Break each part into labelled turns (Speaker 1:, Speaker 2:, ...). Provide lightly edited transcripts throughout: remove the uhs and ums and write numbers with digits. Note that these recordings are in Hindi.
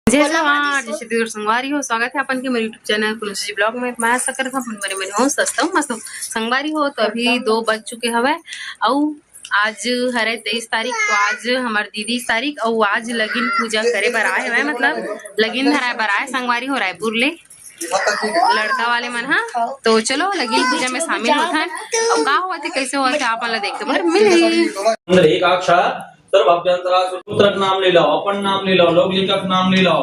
Speaker 1: जय जवाहर जय श्री संगवारी हो। स्वागत है अपन के मेरे यूट्यूब चैनल कुलसी ब्लॉग में। मैं सकर था अपन मेरे हो सस्ता हूँ मस्त संगवारी हो। तो अभी 2 बज चुके हवे और आज हरे 23 तारीख। तो आज हमार दीदी तारीख और आज लगिन पूजा करे बर आए हुए, मतलब लगिन धराए बर आए संगवारी हो रायपुर ले लड़का वाले मन। हाँ तो चलो लगिन पूजा में शामिल होता है और का हुआ थे कैसे हुआ थे आप वाला देख के बर मिली।
Speaker 2: सर्व अभ्यंतरा सूत्रक नाम ले लाओ, अपन नाम ले लाओ, लोक लेखक नाम ले लाओ।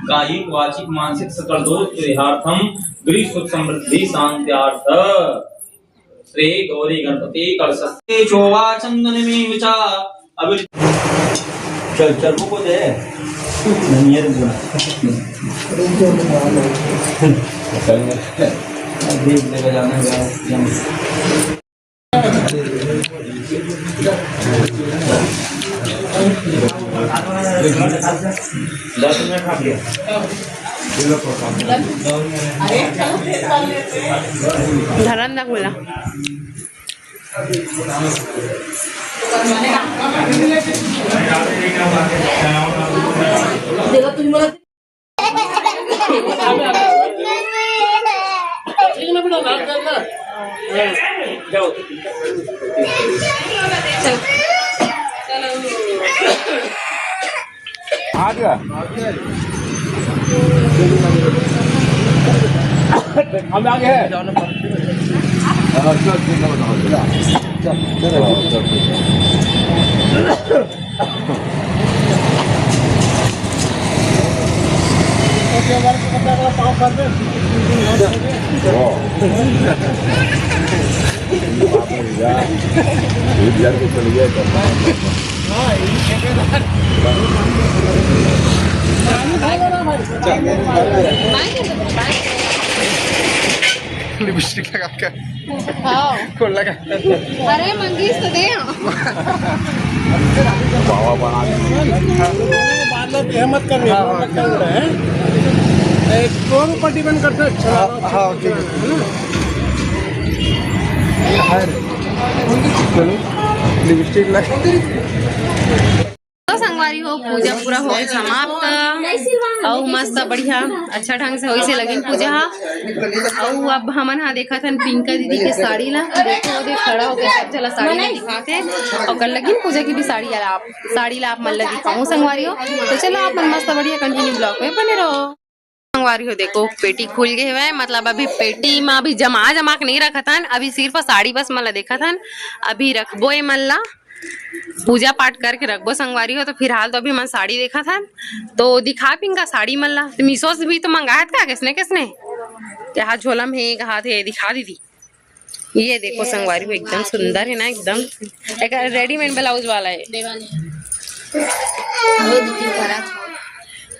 Speaker 2: कायिक वाचिक मानसिक सकल दोष परिहार्थम गृह सुख समृद्धि शांत्यार्थ श्री गौरी गणपति कलशस्ते चोवा चंदन में विचा अभी चल को दे नहीं है तो देख लेकर जाना है।
Speaker 1: धरन ना बोला
Speaker 3: आ गया हम आगे है लिपस्टिक लगा कर खोल लगा।
Speaker 1: अरे मंगीस तो दे
Speaker 3: बाबा बना
Speaker 4: मत कर रहे हैं पर डिपेंड करता है। अच्छा हाँ ठीक है चलो लिपस्टिक लगा।
Speaker 1: तो संगवारी हो पूजा पूरा हो गई समाप्त और मस्त बढ़िया अच्छा ढंग से होई से लगिन पूजा और अब हमन हा देखा था पिंका दीदी के साड़ी ला देखो दे खड़ा हो गया सब चला साड़ी ला दिखाते और कल लगिन पूजा की भी साड़ी ला आप मन ला दिखाऊं संगवारी हो। तो चलो आप मन मस्त बढ़िया कंटिन्यू ब्लॉग में बने रहो। संगवारी हो देखो पेटी खुल गए हुए, मतलब अभी पेटी में अभी जमा के नहीं रखा था, अभी सिर्फ साड़ी बस मला देखा था। अभी रखबो ए मन ला पूजा पाठ करके रखबो संगवारी हो। तो फिलहाल तो अभी मैं साड़ी देखा था तो दिखा पिंगा साड़ी मल्ला तो मीशो से भी तो मंगाया था किसने यहाँ झोला में एक हाथ है दिखा दीदी। ये देखो संगवारी हो एकदम सुंदर है ना, एकदम एक रेडीमेड ब्लाउज वाला है।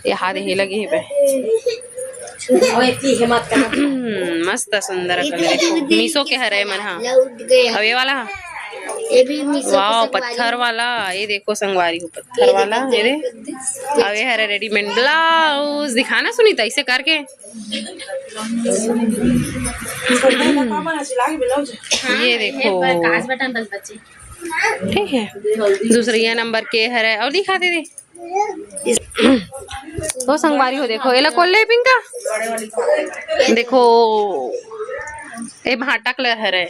Speaker 1: यहाँ दे लगी है मस्त सुंदर कलर देखो मीशो के हरे मन। हाँ अब ये वाला वाह पत्थर वाला ये देखो संगवारी हो पत्थर वाला ये दे। अब ये हरे रेडीमेड ब्लाउज दिखाना सुनीता इसे करके। ये देखो ठीक है दूसरी नंबर के हरे और दिखा दे दे तो संगवारी हो देखो ये खोल ले पिंका देखो ये भाटा कलर हरे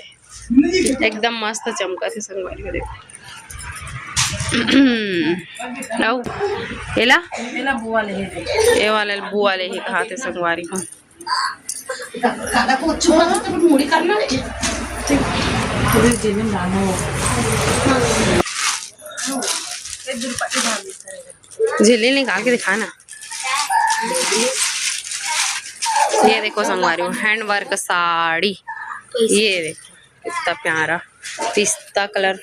Speaker 1: एकदम मस्त चमका थे संगवारी को देखो। ये वाला बुआ ले ही खाते संगवारी को। झिल्ली निकाल के दिखाना। ये देखो संगवारी को हैंड वर्क साड़ी, ये देखो कितना प्यारा पिस्ता कलर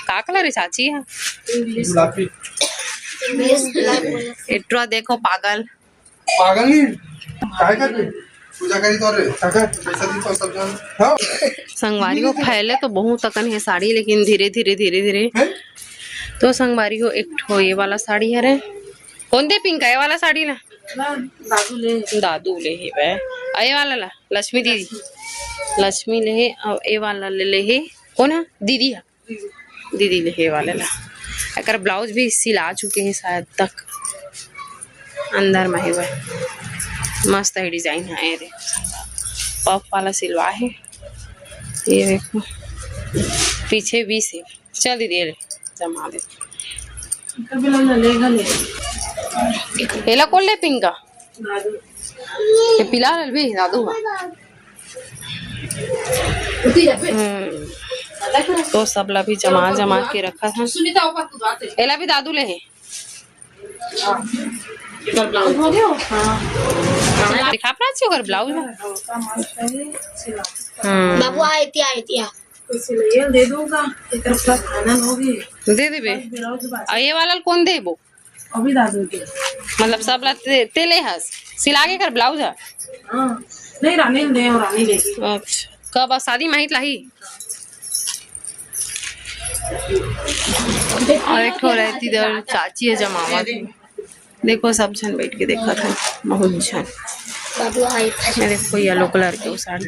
Speaker 1: का कलर है चाची है इट्रा देखो पागल
Speaker 3: नहीं काय करते पूजा करी तो पैसा दी तो सब जान। हाँ
Speaker 1: संगवारी को फैले तो बहुत तकन है साड़ी लेकिन धीरे धीरे तो संगवारी को एक ठो ये वाला साड़ी है रे कौन दे पिंक है वाला साड़ी ला दादू ले है ये वाला ला लक्ष्मी दीदी लक्ष्मी ले और ए वाला ले है कौन है दीदी है दीदी ले वाले ला। अगर ब्लाउज भी सिला चुके हैं शायद तक अंदर में है वह मस्त है डिजाइन है। ये देखो पफ वाला सिलवा है। ये देखो पीछे भी से चल दीदी ले जमा दे एला कोल ले पिंक का ये पिला भी दादू तो सब ला भी जमा के रखा था। एला भी दादू ले है दिखा अपना अच्छी होकर ब्लाउज
Speaker 5: बाबू आयतिया
Speaker 6: दे दूंगा खाना लोगे
Speaker 1: दे दे बे ये वाला कौन दे वो
Speaker 6: अभी दादू के
Speaker 1: मतलब सब ला तेले हस सिला के कर ब्लाउज है।
Speaker 6: नहीं रानी दे और रानी लेगी।
Speaker 1: अच्छा कब शादी माहित लाही और एक ठो रहती इधर चाची है जमावा की। देखो सब जन बैठ के देखा था बहुत जन।
Speaker 5: बाबू आए
Speaker 1: मैं देखो येलो कलर के साड़ी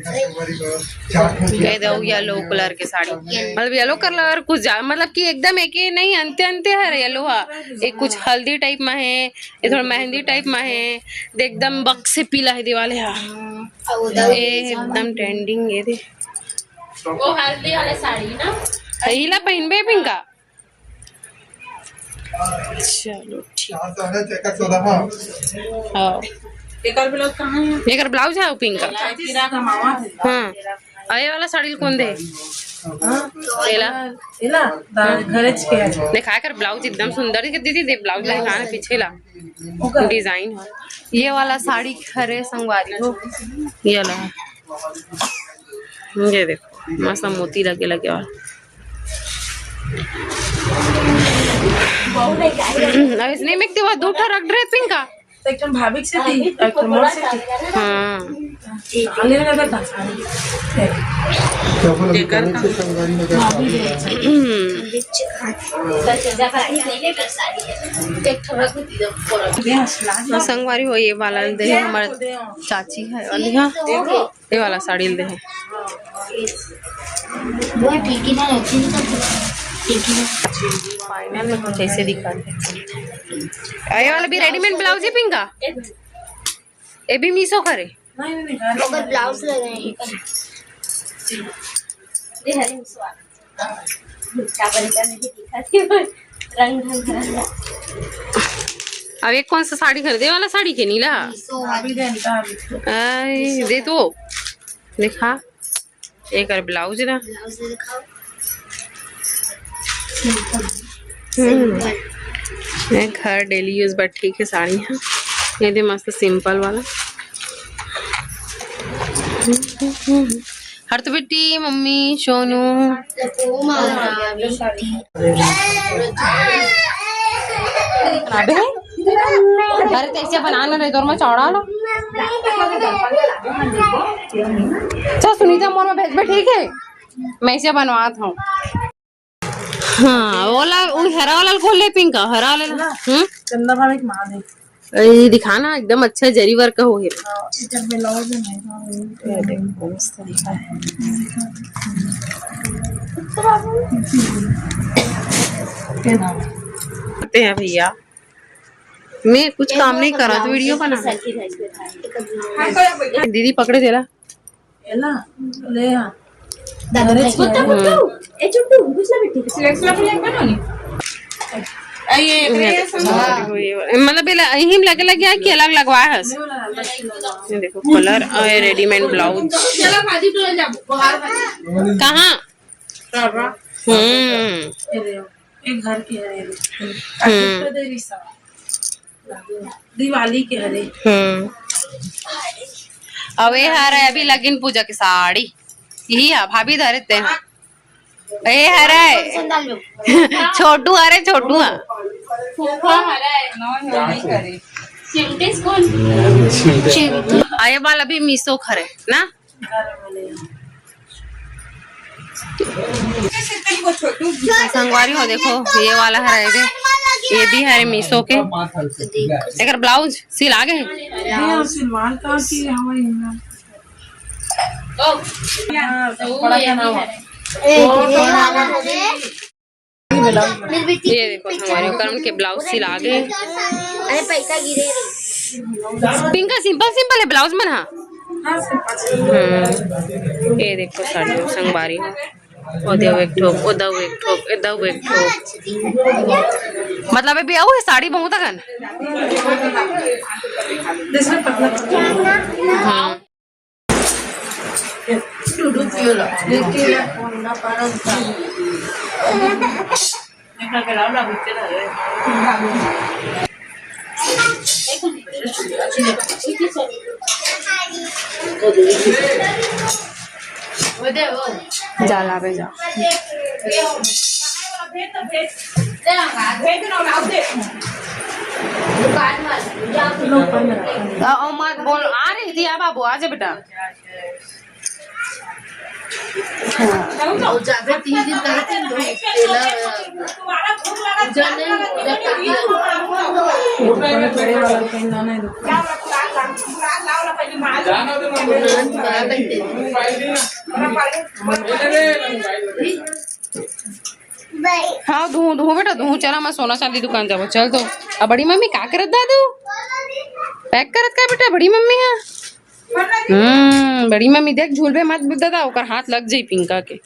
Speaker 1: कह दो येलो कलर के साड़ी मतलब येलो कलर कुछ मतलब कि एकदम एक ही नहीं अंते अंते है येलो हा एक कुछ हल्दी टाइप में है ये थोड़ा मेहंदी टाइप में है एकदम बक से पीला है दिवाले हा ये एकदम ट्रेंडिंग ये दे
Speaker 5: वो हल्दी वाले साड़ी ना
Speaker 1: हिला पहन बे पिंका। चलो ठीक हाँ
Speaker 6: एकर ब्लाउज कहाँ है?
Speaker 1: ये ब्लाउज है पिंक का
Speaker 6: तेरा का मामा है।
Speaker 1: हाँ ये वाला साड़ी कौन दे एला
Speaker 6: एला घरेच के है।
Speaker 1: दिखा कर ब्लाउज एकदम सुंदर दीदी दे ब्लाउज दिखा पीछे ला डिजाइन है। ये वाला साड़ी खरे संगवारी हो ये वाला ये देखो मस्त मोती लगे लगे और इसने में तो दो ठा रख रहे पिंक का
Speaker 6: एक भाभी से थी एक मोर से थी।
Speaker 1: हाँ
Speaker 6: ले लगा था साड़ी
Speaker 1: संगवारी हो ये वाला दे हमारे चाची है और ये वाला साड़ी दे है फाइनल में कुछ ऐसे दिखाते ये वाला भी रेडीमेड ब्लाउज है पिंक का ये भी मीशो करे
Speaker 5: मगर ब्लाउज लगाए
Speaker 1: अब एक कौन सा साड़ी खरीदे वाला साड़ी के नीला दे तो देखा एक और ब्लाउज ना घर डेली यूज बट ठीक है साड़ी है ये दे मस्त सिंपल वाला हर तो बेटी मम्मी सोनू अरे कैसे बनाना रहे दौर में चौड़ा लो अच्छा सुनीता मोर में भेज में ठीक है मैं इसे बनवाता हूँ। हाँ वाला वो हरा वाला खोल ले पिंक का हरा वाला
Speaker 6: चंदा भाभी की मां दे
Speaker 1: ये दिखाना एकदम अच्छा जरी वर्क का हो गया
Speaker 6: इधर ब्लाउज नहीं देखो मस्त दिखा है
Speaker 1: करते हैं भैया मैं कुछ काम नहीं कर रहा तो वीडियो बना दीदी पकड़े देला
Speaker 6: एला ले हां
Speaker 1: मतलब यही लगे लगे कि अलग लगवाया है ये देखो कलर और रेडीमेड ब्लाउज कहाँ
Speaker 6: एक घर के है दिवाली के हरे
Speaker 1: अब ये है अभी लगिन पूजा की साड़ी यही है भाभी धरते हैं ये है छोटू अरे छोटू ये वाला भी मीशो खरे ना संगवारी हो देखो ये वाला है ये भी है मीशो के एक ब्लाउज सिल आगे ये देखो हमारे कर्म के ब्लाउज सिल आगे
Speaker 5: अरे पैसा गिरे
Speaker 1: पिंका सिंपल सिंपल है ब्लाउज में हाँ। ये देखो साड़ी संगवारी ओदेव एक ठोक ओदव एक ठोक एदव एक ठोक मतलब अभी आओ साड़ी बहुत अगन जाला पे जा मत बोल आ रही थी बाबू आजा बेटा
Speaker 5: जाकर 3 दिन करते हैं
Speaker 1: हाँ धू धू बेटा धू चला मैं सोना चांदी दुकान जाबो चल तो अब बड़ी मम्मी का करत दादू पैक करत का बेटा बड़ी मम्मी है बड़ी मम्मी देख झूलबे मत दादा ओकर हाथ लग जाई पिंका के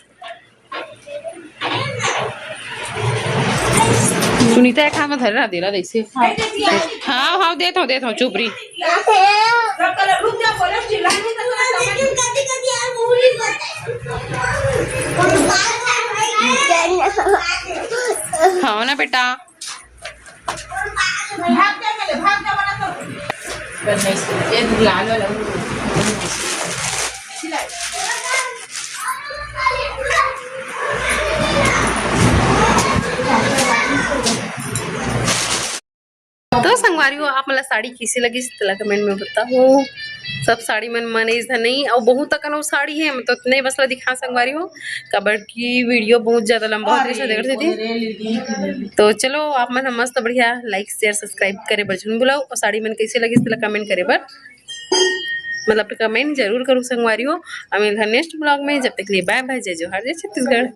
Speaker 1: सुनीता एक हाथ में धर रहा दे रहा ऐसे हाँ हाँ देता हूँ चुप रही हाँ ना बेटा तो संगवारी हो आप मतलब साड़ी किसी लगी कमेंट में बताओ सब साड़ी मन मने नहीं और बहुत तक साड़ी है मतलब नहीं बस दिखा संगवारी हो कबर की वीडियो बहुत ज्यादा लंबा होती देख थी तो चलो आप मन मस्त बढ़िया लाइक शेयर सब्सक्राइब करे बचन बुलाओ और साड़ी मन कैसे लगी कमेंट करे बर मतलब कमेंट जरूर करूँ संगवारी हो। अब मिलता नेक्स्ट ब्लॉग में जब तक लिए बाय बाय जय जोहार जय छत्तीसगढ़।